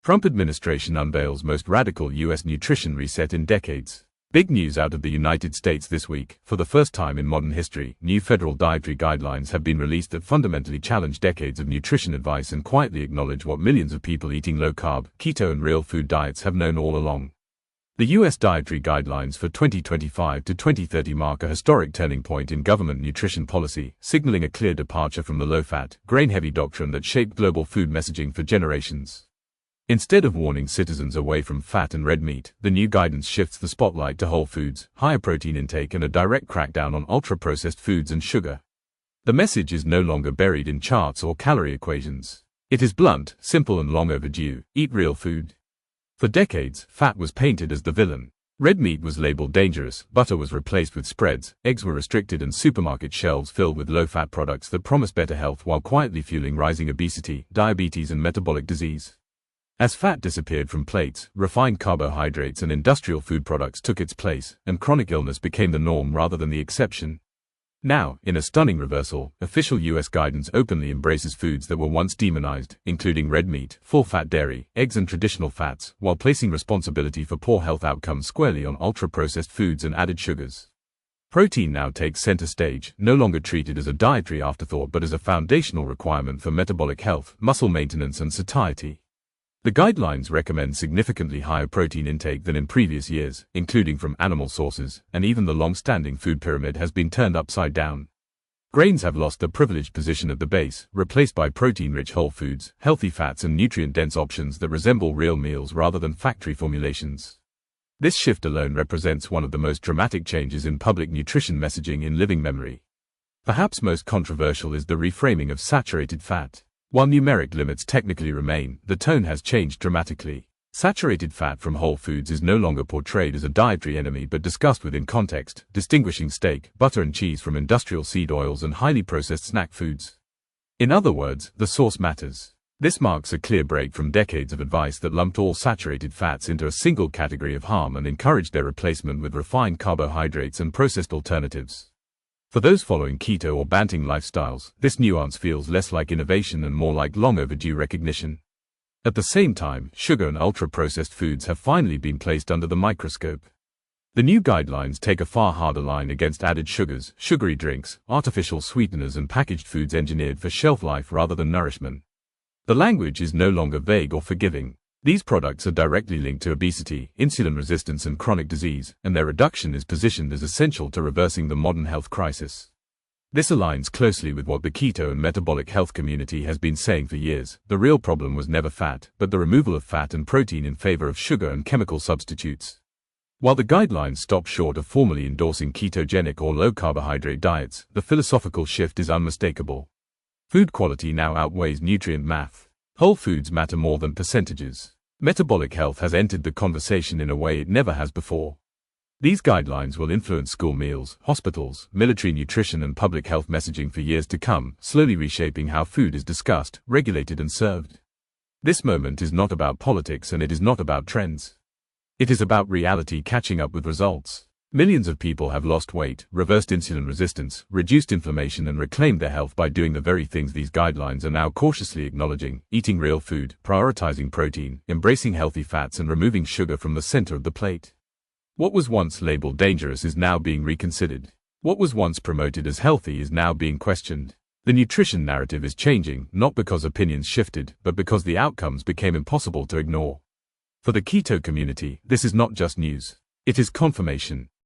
Trump administration unveils most radical U.S. nutrition reset in decades. Big news out of the United States this week. For the first time in modern history, new federal dietary guidelines have been released that fundamentally challenge decades of nutrition advice and quietly acknowledge what millions of people eating low-carb, keto and real food diets have known all along. The U.S. dietary guidelines for 2025 to 2030 mark a historic turning point in government nutrition policy, signaling a clear departure from the low-fat, grain-heavy doctrine that shaped global food messaging for generations. Instead of warning citizens away from fat and red meat, the new guidance shifts the spotlight to whole foods, higher protein intake and a direct crackdown on ultra-processed foods and sugar. The message is no longer buried in charts or calorie equations. It is blunt, simple and long overdue: eat real food. For decades, fat was painted as the villain. Red meat was labeled dangerous, butter was replaced with spreads, eggs were restricted and supermarket shelves filled with low-fat products that promise better health while quietly fueling rising obesity, diabetes and metabolic disease. As fat disappeared from plates, refined carbohydrates and industrial food products took its place, and chronic illness became the norm rather than the exception. Now, in a stunning reversal, official U.S. guidance openly embraces foods that were once demonized, including red meat, full-fat dairy, eggs and traditional fats, while placing responsibility for poor health outcomes squarely on ultra-processed foods and added sugars. Protein now takes center stage, no longer treated as a dietary afterthought but as a foundational requirement for metabolic health, muscle maintenance and satiety. The guidelines recommend significantly higher protein intake than in previous years, including from animal sources, and even the long-standing food pyramid has been turned upside down. Grains have lost their privileged position at the base, replaced by protein-rich whole foods, healthy fats and nutrient-dense options that resemble real meals rather than factory formulations. This shift alone represents one of the most dramatic changes in public nutrition messaging in living memory. Perhaps most controversial is the reframing of saturated fat. While numeric limits technically remain, the tone has changed dramatically. Saturated fat from whole foods is no longer portrayed as a dietary enemy but discussed within context, distinguishing steak, butter and cheese from industrial seed oils and highly processed snack foods. In other words, the source matters. This marks a clear break from decades of advice that lumped all saturated fats into a single category of harm and encouraged their replacement with refined carbohydrates and processed alternatives. For those following keto or banting lifestyles, this nuance feels less like innovation and more like long overdue recognition. At the same time, sugar and ultra-processed foods have finally been placed under the microscope. The new guidelines take a far harder line against added sugars, sugary drinks, artificial sweeteners and packaged foods engineered for shelf life rather than nourishment. The language is no longer vague or forgiving. These products are directly linked to obesity, insulin resistance and chronic disease, and their reduction is positioned as essential to reversing the modern health crisis. This aligns closely with what the keto and metabolic health community has been saying for years. The real problem was never fat, but the removal of fat and protein in favor of sugar and chemical substitutes. While the guidelines stop short of formally endorsing ketogenic or low-carbohydrate diets, the philosophical shift is unmistakable. Food quality now outweighs nutrient math. Whole foods matter more than percentages. Metabolic health has entered the conversation in a way it never has before. These guidelines will influence school meals, hospitals, military nutrition and public health messaging for years to come, slowly reshaping how food is discussed, regulated and served. This moment is not about politics and it is not about trends. It is about reality catching up with results. Millions of people have lost weight, reversed insulin resistance, reduced inflammation and reclaimed their health by doing the very things these guidelines are now cautiously acknowledging: eating real food, prioritizing protein, embracing healthy fats and removing sugar from the center of the plate. What was once labeled dangerous is now being reconsidered. What was once promoted as healthy is now being questioned. The nutrition narrative is changing, not because opinions shifted, but because the outcomes became impossible to ignore. For the keto community, this is not just news. It is confirmation.